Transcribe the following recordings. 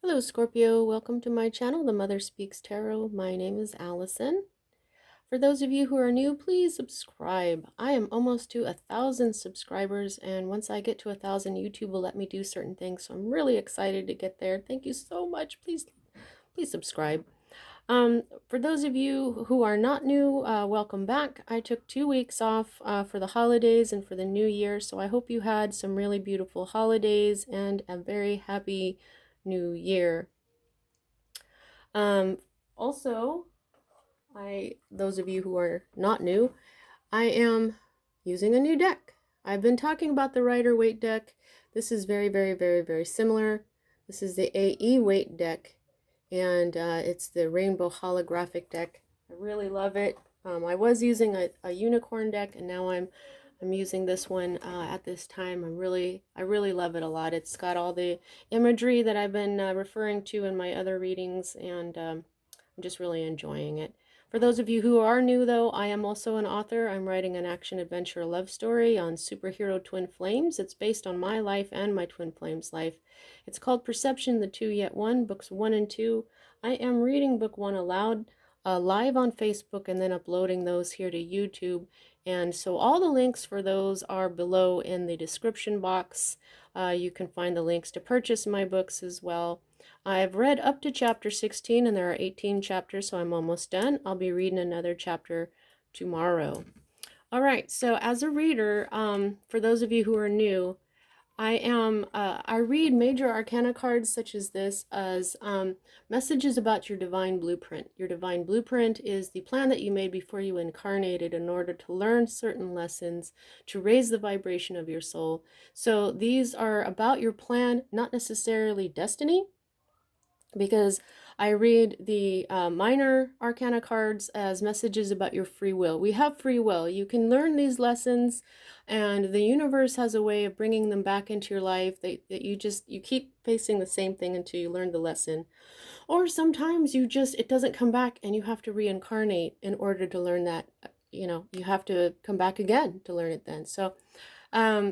Hello, Scorpio. Welcome to my channel, The Mother Speaks Tarot. My name is Allison. For those of you who are new, please subscribe. I am almost to 1,000 subscribers, and once I get to 1,000, YouTube will let me do certain things. So I'm really excited to get there. Thank you so much. Please subscribe. For those of you who are not new, welcome back. I took 2 weeks off for the holidays and for the new year, so I hope you had some really beautiful holidays and a very happy new year. Also, those of you who are not new, I am using a new deck. I've been talking about the Rider-Waite deck. This is very similar. This is the AE-Waite deck, and it's the Rainbow Holographic deck. I really love it. I was using a unicorn deck, and now I'm using this one at this time. I really love it a lot. It's got all the imagery that I've been referring to in my other readings, and I'm just really enjoying it. For those of you who are new, though, I am also an author. I'm writing an action-adventure love story on superhero twin flames. It's based on my life and my twin flames' life. It's called Perception, the Two Yet One, books 1 and 2. I am reading book 1 aloud, live on Facebook, and then uploading those here to YouTube. And so all the links for those are below in the description box. You can find the links to purchase my books as well. I've read up to chapter 16, and there are 18 chapters, so I'm almost done. I'll be reading another chapter tomorrow. All right, so as a reader, for those of you who are new, I read major arcana cards such as this as messages about your divine blueprint. Your divine blueprint is the plan that you made before you incarnated in order to learn certain lessons, to raise the vibration of your soul. So these are about your plan, not necessarily destiny, because I read the minor arcana cards as messages about your free will. We have free will. You can learn these lessons, and the universe has a way of bringing them back into your life that you keep facing the same thing until you learn the lesson. Or sometimes it doesn't come back and you have to reincarnate in order to learn that. You have to come back again to learn it then. So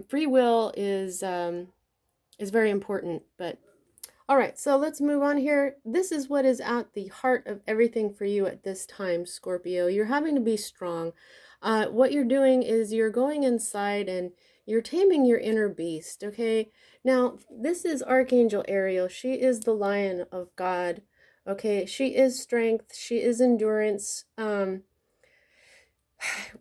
free will is very important, but all right, so let's move on here. This is what is at the heart of everything for you at this time, Scorpio. You're having to be strong. What you're doing is you're going inside and you're taming your inner beast, okay? Now, this is Archangel Ariel. She is the Lion of God, okay? She is strength. She is endurance.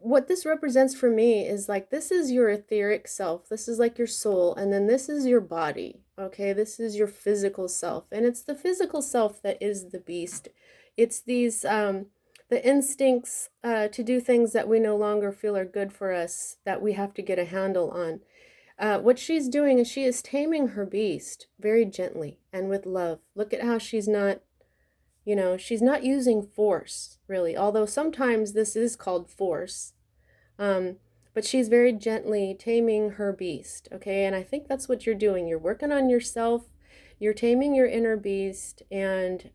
What this represents for me is like, this is your etheric self. This is like your soul. And then this is your body. Okay, this is your physical self. And it's the physical self that is the beast. It's these, the instincts to do things that we no longer feel are good for us, that we have to get a handle on. What she's doing is she is taming her beast very gently and with love. Look at how she's not, she's not using force, really, although sometimes this is called force. But she's very gently taming her beast, okay? And I think that's what you're doing. You're working on yourself, you're taming your inner beast, and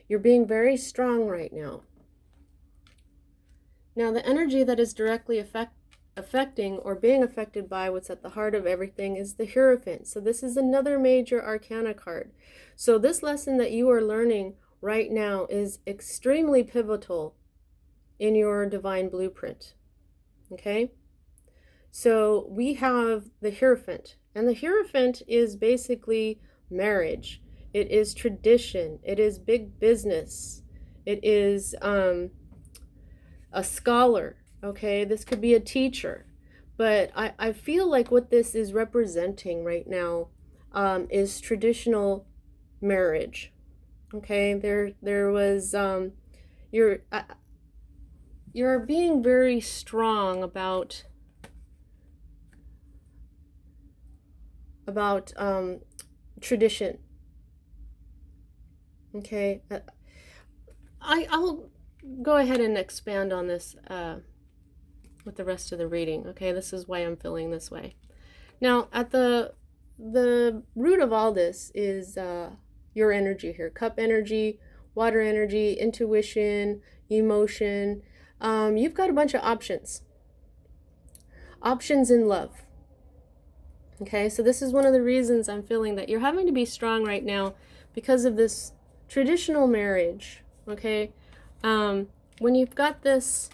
you're being very strong right now. Now, the energy that is directly affecting or being affected by what's at the heart of everything is the Hierophant. So this is another major arcana card. So this lesson that you are learning right now is extremely pivotal in your divine blueprint. Okay, so we have the Hierophant, and the Hierophant is basically marriage. It is tradition. It is big business. It is a scholar. Okay, this could be a teacher, but I feel like what this is representing right now is traditional marriage. Okay, there was you're being very strong about tradition. Okay, I'll go ahead and expand on this with the rest of the reading. Okay, this is why I'm feeling this way. Now, at the root of all this is your energy here: cup energy, water energy, intuition, emotion. You've got a bunch of options in love. Okay, so this is one of the reasons I'm feeling that you're having to be strong right now because of this traditional marriage, okay? When you've got this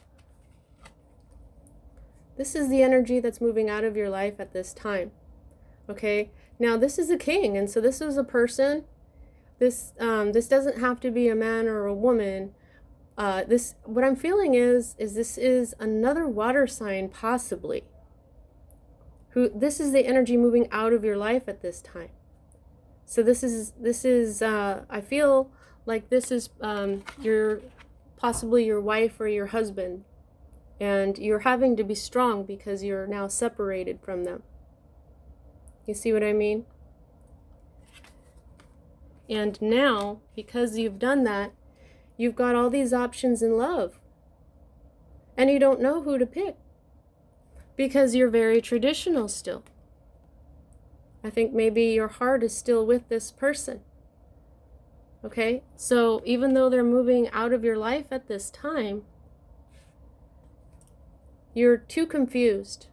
is the energy that's moving out of your life at this time, okay? Now, this is a king, and so this is a person. This doesn't have to be a man or a woman. What I'm feeling is this is another water sign, possibly. This is the energy moving out of your life at this time. So this is I feel like this is possibly your wife or your husband, and you're having to be strong because you're now separated from them. You see what I mean? And now, because you've done that, you've got all these options in love, and you don't know who to pick because you're very traditional still. I think maybe your heart is still with this person. Okay? So even though they're moving out of your life at this time, you're too confused.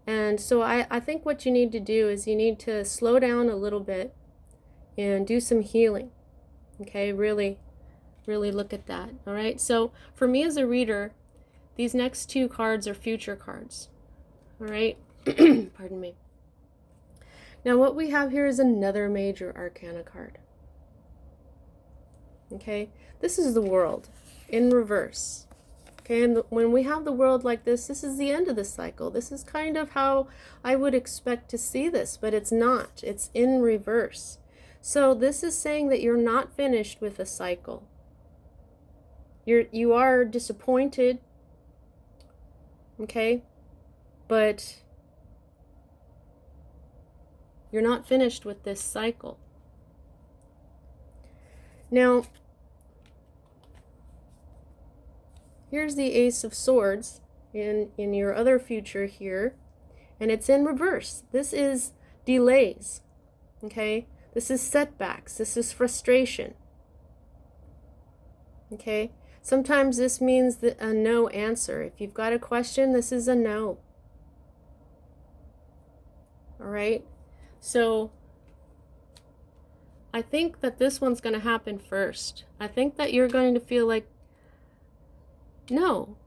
And so I think what you need to do is you need to slow down a little bit and do some healing. Okay? Really look at that. All right? So for me as a reader, these next two cards are future cards. All right? Pardon me. Now what we have here is another major arcana card. Okay? This is the World in reverse. Okay? And when we have the World like this is the end of the cycle. This is kind of how I would expect to see this, but it's not. It's in reverse. So this is saying that you're not finished with a cycle. You are disappointed. Okay? But you're not finished with this cycle. Now, here's the Ace of Swords in your other future here, and it's in reverse. This is delays, okay? This is setbacks. This is frustration, okay? Sometimes this means a no answer. If you've got a question, this is a no. All right? So I think that this one's going to happen first. I think that you're going to feel like, no,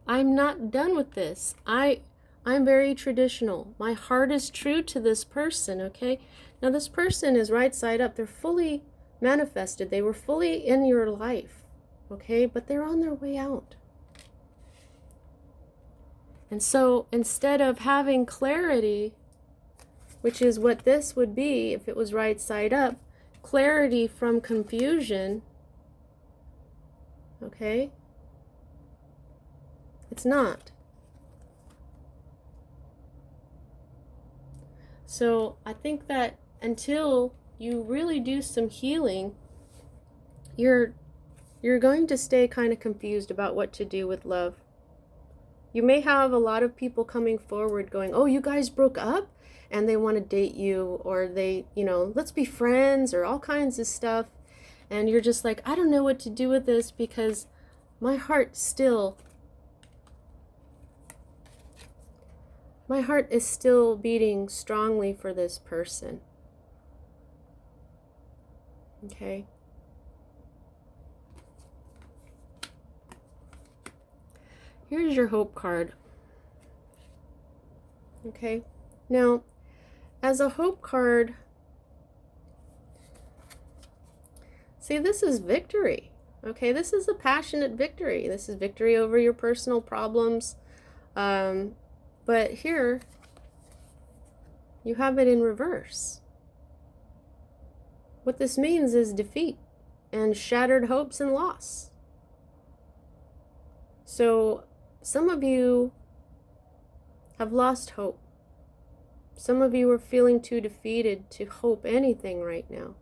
I'm not done with this. I'm very traditional. My heart is true to this person, okay? Now this person is right side up. They're fully manifested. They were fully in your life, okay? But they're on their way out. And so instead of having clarity, which is what this would be if it was right side up, clarity from confusion, okay? It's not. So I think that until you really do some healing, you're going to stay kind of confused about what to do with love. You may have a lot of people coming forward going, oh, you guys broke up? And they want to date you, or they, let's be friends, or all kinds of stuff. And you're just like, I don't know what to do with this because my heart is still beating strongly for this person. Okay? Here's your Hope card. Okay? Now, as a Hope card, see, this is victory. Okay, this is a passionate victory. This is victory over your personal problems. But here, you have it in reverse. What this means is defeat and shattered hopes and loss. So, some of you have lost hope. Some of you are feeling too defeated to hope anything right now.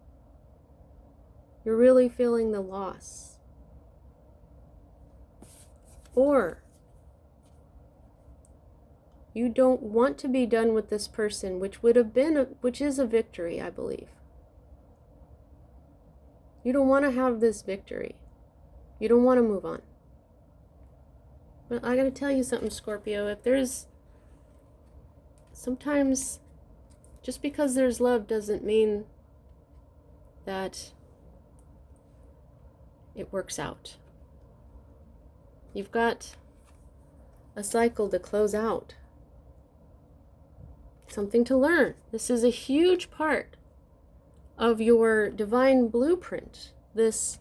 You're really feeling the loss. Or you don't want to be done with this person, which is a victory, I believe. You don't want to have this victory. You don't want to move on. But I got to tell you something, Scorpio. Sometimes just because there's love doesn't mean that it works out. You've got a cycle to close out. Something to learn. This is a huge part of your divine blueprint. This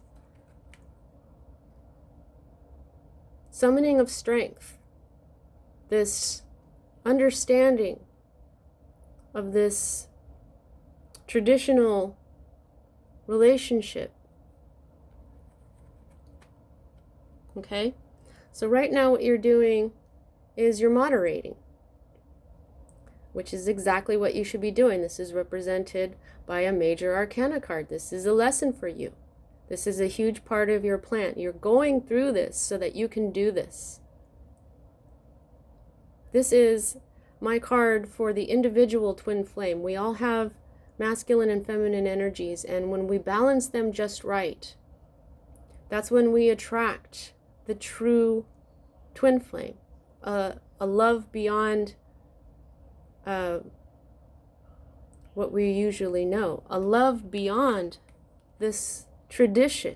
summoning of strength. This understanding of this traditional relationship. Okay? So right now what you're doing is you're moderating, which is exactly what you should be doing. This is represented by a major arcana card. This is a lesson for you. This is a huge part of your plan. You're going through this so that you can do this. This is my card for the individual twin flame. We all have masculine and feminine energies, and when we balance them just right, that's when we attract the true twin flame, a love beyond what we usually know, a love beyond this tradition.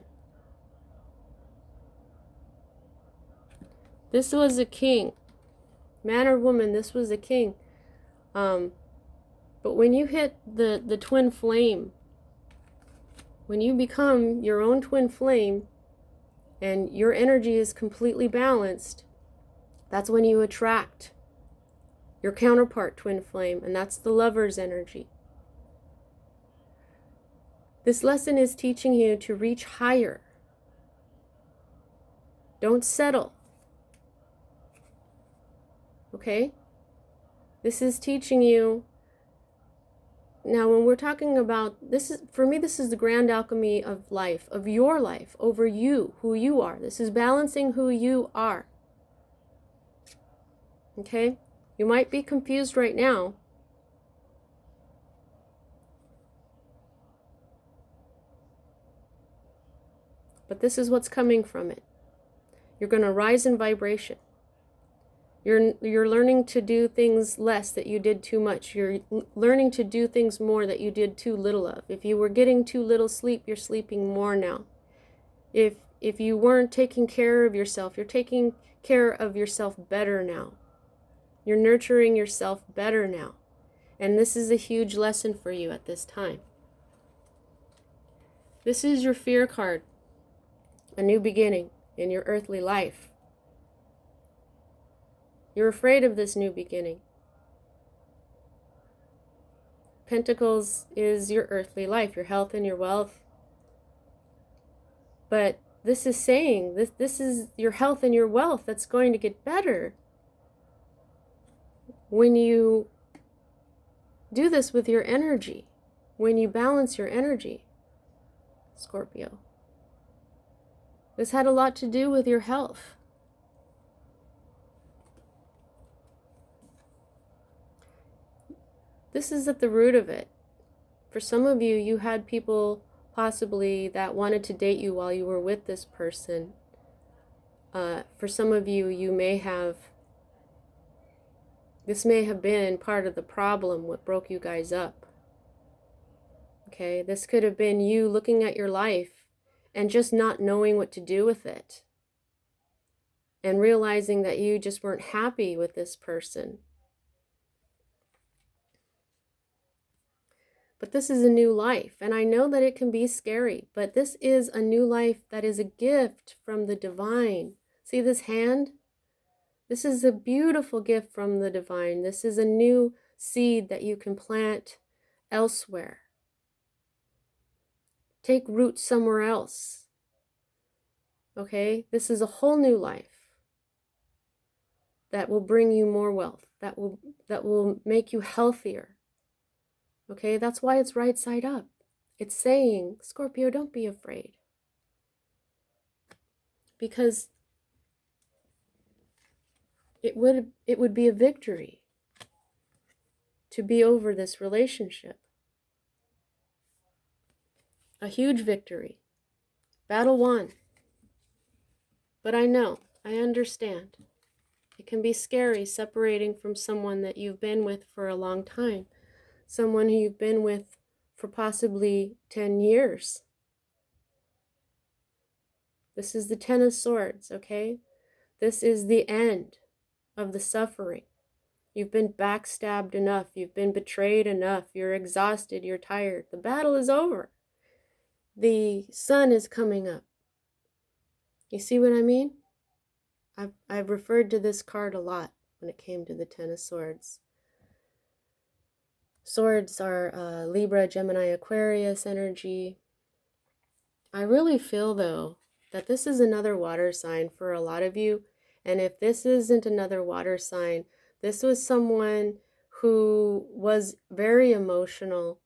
This was a king, man or woman, this was a king. But when you hit the twin flame, when you become your own twin flame and your energy is completely balanced, that's when you attract your counterpart twin flame, and that's the lover's energy. This lesson is teaching you to reach higher. Don't settle. Okay? This is teaching you. Now, when we're talking about this, is for me, this is the grand alchemy of life, of your life, over you, who you are. This is balancing who you are. Okay? You might be confused right now. But this is what's coming from it. You're going to rise in vibration. You're learning to do things less that you did too much. You're learning to do things more that you did too little of. If you were getting too little sleep, you're sleeping more now. If you weren't taking care of yourself, you're taking care of yourself better now. You're nurturing yourself better now. And this is a huge lesson for you at this time. This is your fear card. A new beginning in your earthly life. You're afraid of this new beginning. Pentacles is your earthly life, your health and your wealth. But this is saying, this is your health and your wealth that's going to get better when you do this with your energy, when you balance your energy, Scorpio. This had a lot to do with your health. This is at the root of it. For some of you, you had people possibly that wanted to date you while you were with this person. For some of you, this may have been part of the problem, what broke you guys up. Okay, this could have been you looking at your life and just not knowing what to do with it. And realizing that you just weren't happy with this person. But this is a new life, and I know that it can be scary, but this is a new life that is a gift from the divine. See this hand? This is a beautiful gift from the divine. This is a new seed that you can plant elsewhere. Take root somewhere else. Okay? This is a whole new life that will bring you more wealth, that will make you healthier. Okay, that's why it's right side up. It's saying, Scorpio, don't be afraid. Because it would be a victory to be over this relationship. A huge victory. Battle won. But I know, I understand. It can be scary separating from someone that you've been with for a long time. Someone who you've been with for possibly 10 years. This is the Ten of Swords, okay? This is the end of the suffering. You've been backstabbed enough. You've been betrayed enough. You're exhausted. You're tired. The battle is over. The sun is coming up. You see what I mean? I've referred to this card a lot when it came to the Ten of Swords. Swords are Libra, Gemini, Aquarius energy. I really feel, though, that this is another water sign for a lot of you. And if this isn't another water sign, this was someone who was very emotional,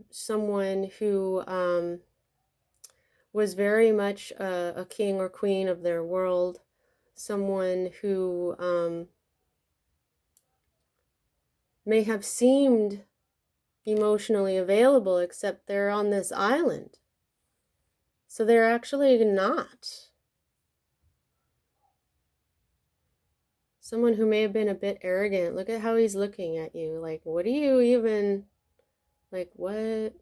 someone who was very much a king or queen of their world, someone who may have seemed emotionally available, except they're on this island. So they're actually not. Someone who may have been a bit arrogant. Look at how he's looking at you. Like, what do you even, like, what?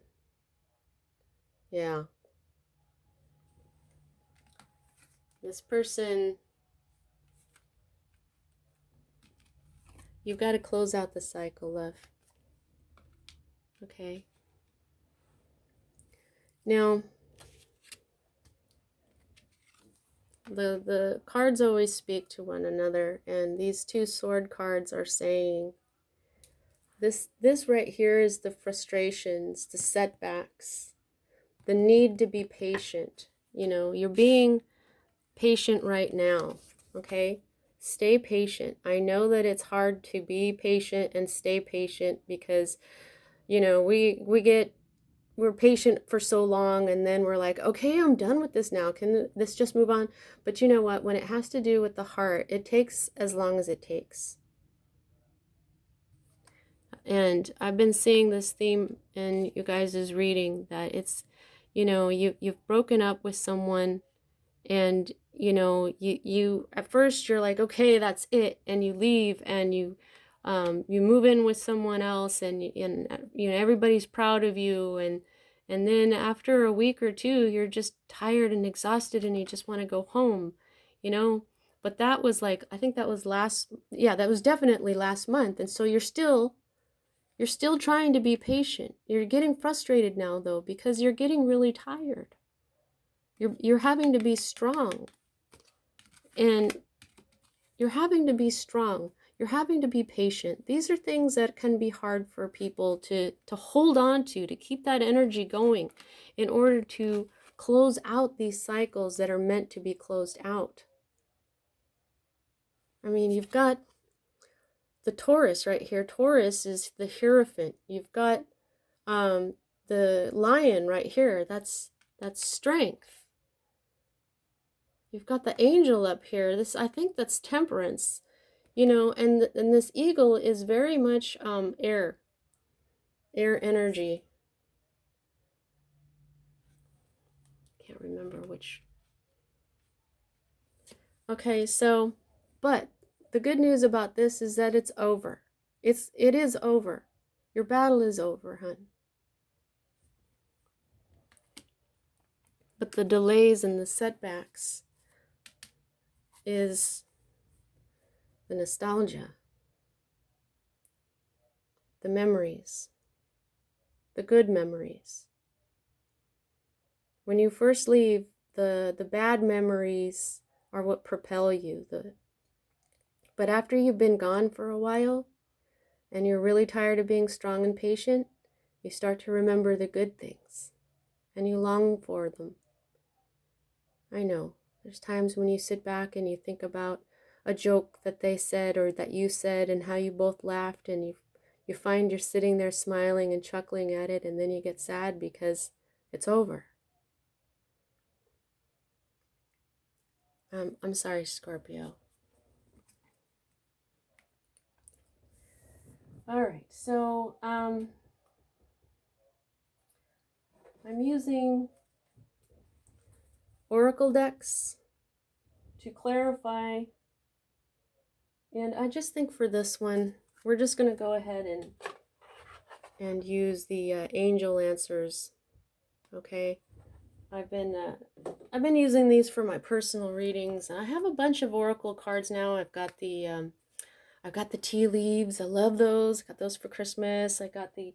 Yeah. This person, you've got to close out the cycle, love. Okay. Now, the cards always speak to one another, and these two sword cards are saying this right here is the frustrations, the setbacks, the need to be patient. You know, you're being patient right now, okay? Stay patient. I know that it's hard to be patient and stay patient because, you know, we're patient for so long, and then we're like, okay, I'm done with this now. Can this just move on? But you know what? When it has to do with the heart, it takes as long as it takes. And I've been seeing this theme in you guys' reading, that it's, you know, you've broken up with someone, and you know, you at first you're like, okay, that's it, and you leave, and you move in with someone else, and you know, everybody's proud of you, and then after a week or two, you're just tired and exhausted, and you just want to go home, you know. But that was like, I think that was that was definitely last month, and so you're still trying to be patient. You're getting frustrated now, though, because you're getting really tired. You're having to be strong. And you're having to be strong. You're having to be patient. These are things that can be hard for people to hold on to keep that energy going in order to close out these cycles that are meant to be closed out. I mean, you've got the Taurus right here. Taurus is the Hierophant. You've got the Lion right here. That's strength. You've got the Angel up here. I think that's Temperance. You know, and this Eagle is very much air energy. Can't remember which. Okay, so, but the good news about this is that it's over. It is over. Your battle is over, hun. But the delays and the setbacks is the nostalgia, the memories, the good memories. When you first leave, the bad memories are what propel you. But after you've been gone for a while, and you're really tired of being strong and patient, you start to remember the good things, and you long for them. I know, there's times when you sit back and you think about a joke that they said or that you said, and how you both laughed, and you find you're sitting there smiling and chuckling at it, and then you get sad because it's over. I'm sorry, Scorpio. All right, so I'm using oracle decks to clarify, and I just think for this one, we're just going to go ahead and and use the angel answers. Okay, I've been using these for my personal readings. I have a bunch of oracle cards now. I've got the tea leaves. I love those. Got those for Christmas. I got the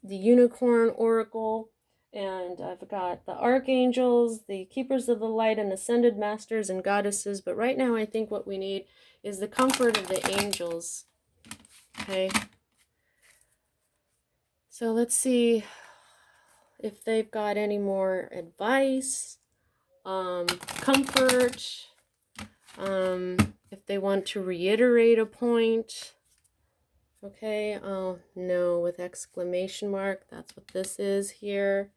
unicorn oracle, and I've got the archangels, the keepers of the light, and ascended masters and goddesses. But right now, I think what we need is the comfort of the angels. Okay. So let's see if they've got any more advice, comfort, if they want to reiterate a point. Okay, oh no, with exclamation mark, that's what this is here.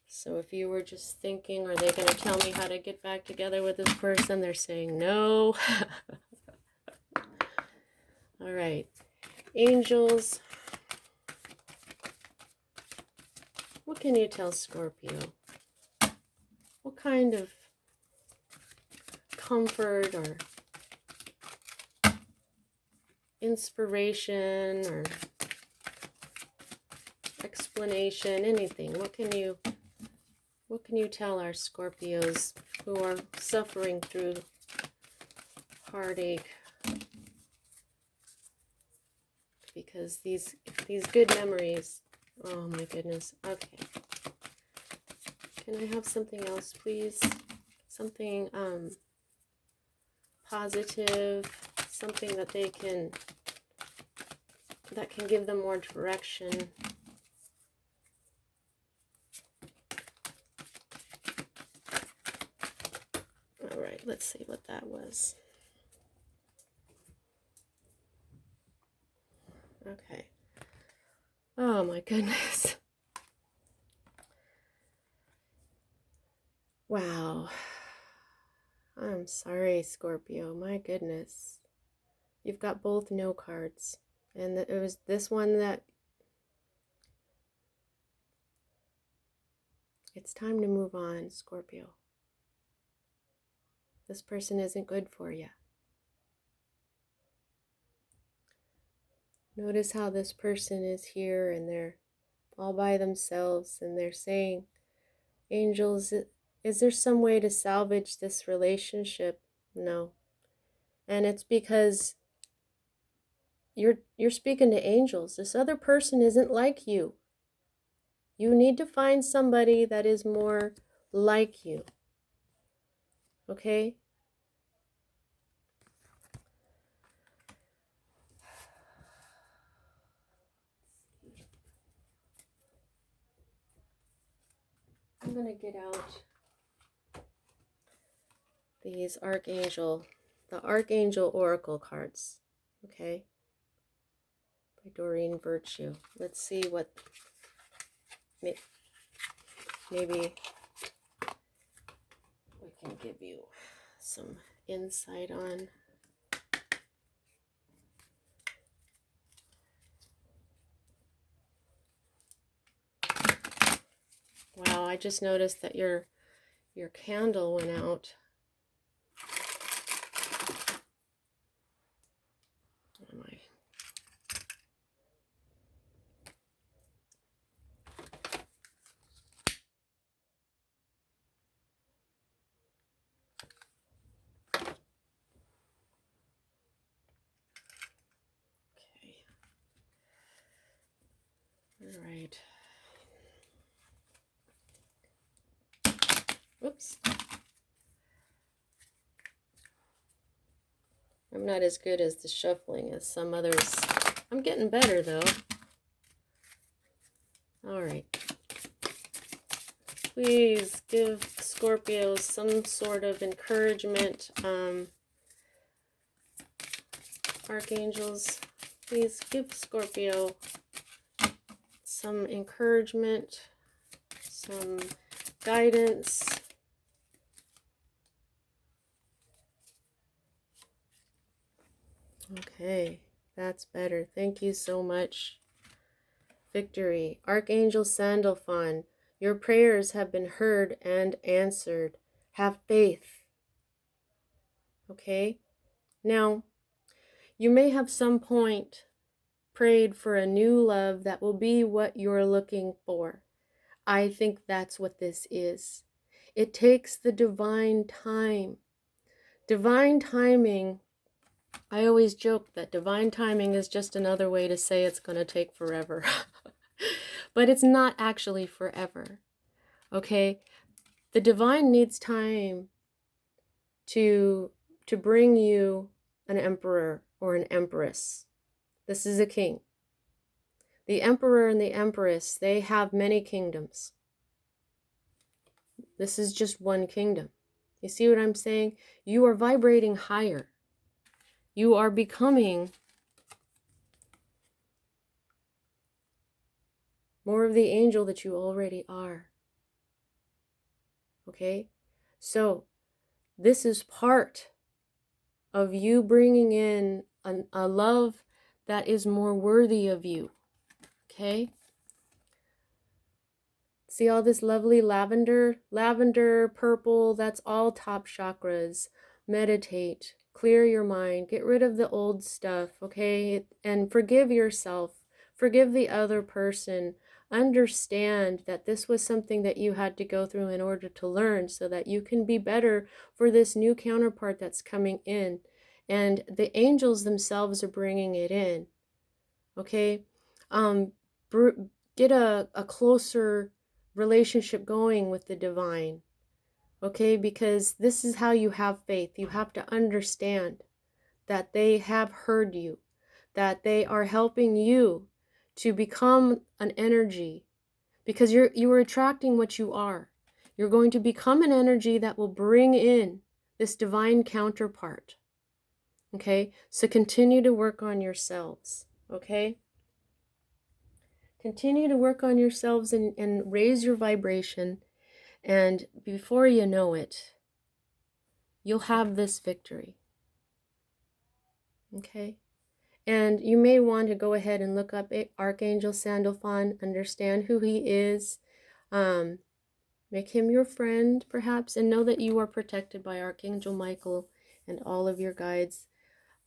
So if you were just thinking, are they going to tell me how to get back together with this person? They're saying no. All right, angels. What can you tell Scorpio? What kind of comfort or inspiration or explanation, anything? What can you tell our Scorpios who are suffering through heartache? Because these good memories, oh my goodness. Okay. Can I have something else, please? Something positive, something that can give them more direction. All right, let's see what that was. Okay. Oh my goodness. Wow. I'm sorry, Scorpio. My goodness. You've got both no cards. And it was this one that it's time to move on, Scorpio. This person isn't good for you. Notice how this person is here and they're all by themselves and they're saying, angels, is there some way to salvage this relationship? No. And it's because you're speaking to angels. This other person isn't like you. You need to find somebody that is more like you. Okay? I'm going to get out these the Archangel Oracle cards. Okay? By Doreen Virtue. Let's see what maybe we can give you some insight on. Wow, I just noticed that your candle went out. Oh my. Okay. All right. Oops. I'm not as good as the shuffling as some others. I'm getting better though. All right. Please give Scorpio some sort of encouragement. Archangels, please give Scorpio some encouragement, some guidance. Okay, that's better. Thank you so much. Victory. Archangel Sandalphon, your prayers have been heard and answered. Have faith. Okay? Now, you may have some point prayed for a new love that will be what you're looking for. I think that's what this is. It takes the divine time. Divine timing, I always joke that divine timing is just another way to say it's going to take forever. But it's not actually forever. Okay? The divine needs time to bring you an emperor or an empress. This is a king. The emperor and the empress, they have many kingdoms. This is just one kingdom. You see what I'm saying? You are vibrating higher. You are becoming more of the angel that you already are. Okay? So, this is part of you bringing in a love that is more worthy of you. Okay? See all this lovely lavender, purple, that's all top chakras. Meditate, clear your mind, get rid of the old stuff, okay? And forgive yourself, forgive the other person. Understand that this was something that you had to go through in order to learn so that you can be better for this new counterpart that's coming in. And the angels themselves are bringing it in, okay? Get a closer relationship going with the divine, okay? Because this is how you have faith. You have to understand that they have heard you, that they are helping you to become an energy, because you are attracting what you are. You're going to become an energy that will bring in this divine counterpart, okay? So continue to work on yourselves, okay? Continue to work on yourselves and raise your vibration. And before you know it, you'll have this victory. Okay? And you may want to go ahead and look up Archangel Sandalphon, understand who he is, make him your friend, perhaps, and know that you are protected by Archangel Michael and all of your guides.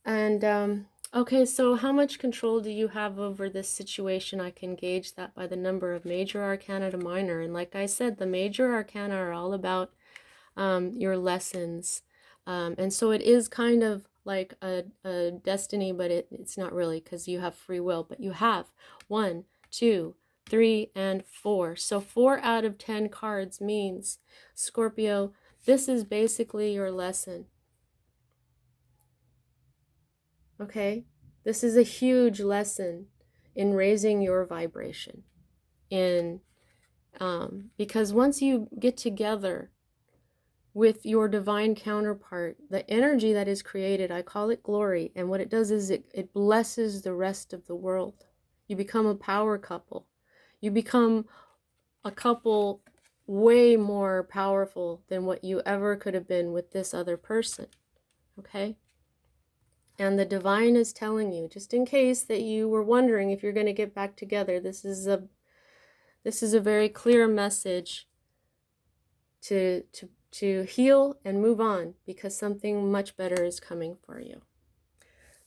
And, okay, so how much control do you have over this situation? I can gauge that by the number of major arcana to minor. And like I said, the major arcana are all about your lessons. And so it is kind of like a destiny, but it's not really, because you have free will. But you have 1, 2, 3, and 4. So 4 out of 10 cards means, Scorpio, this is basically your lesson. Okay? This is a huge lesson in raising your vibration. Because once you get together with your divine counterpart, the energy that is created, I call it glory, and what it does is it blesses the rest of the world. You become a power couple. You become a couple way more powerful than what you ever could have been with this other person. Okay? And the divine is telling you, just in case that you were wondering if you're going to get back together, this is a very clear message to heal and move on, because something much better is coming for you.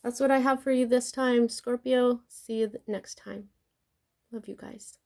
That's what I have for you this time, Scorpio. See you next time. Love you guys.